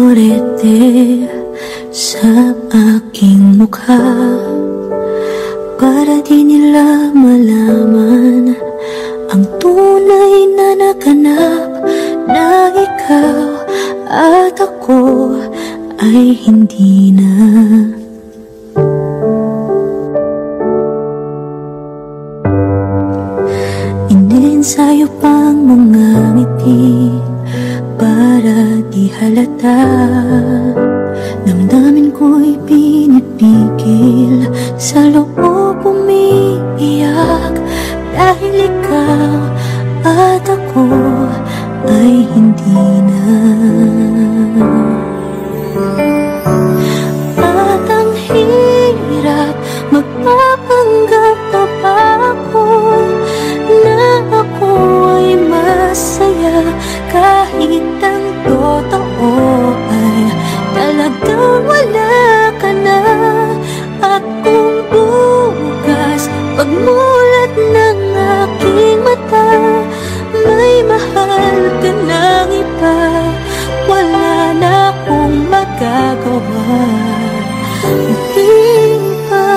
florete sa aking mukha, para di nila malaman ang tunay na naganap, na ikaw at ako ay hindi na. Iniensayo pang mga ngiti para di halata, damdamin ko'y pinipigil, sa loob umiiyak, dahil ikaw at ako ay hindi na. At ang hirap, magpapanggap pa ba ako na ako ay masaya, kahit ang totoo ay talagang wala ka na. At kung bukas pagmulat ng aking mata, may mahal ka ng iba, wala na akong magagawa. Di ba?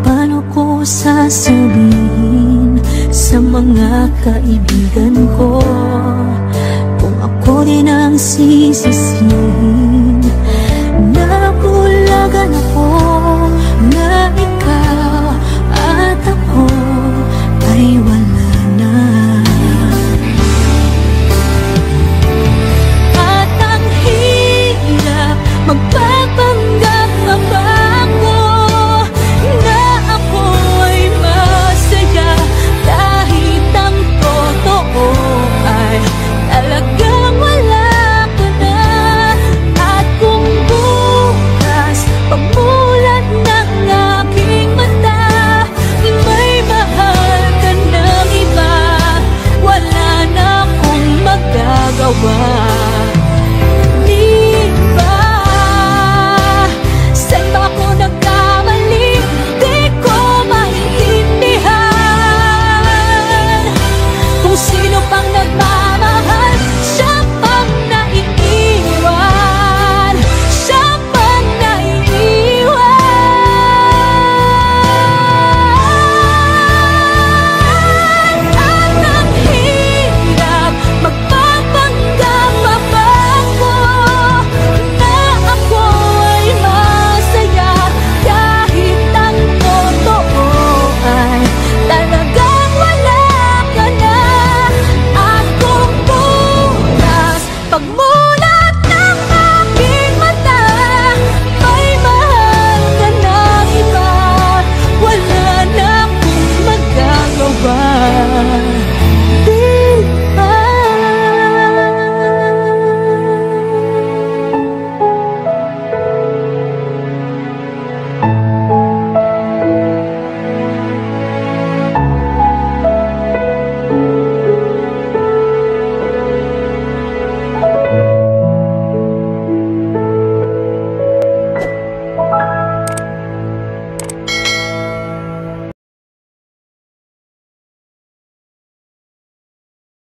Paano ko sasabihin sa mga kaibigan ko kung ako din ang sisisihin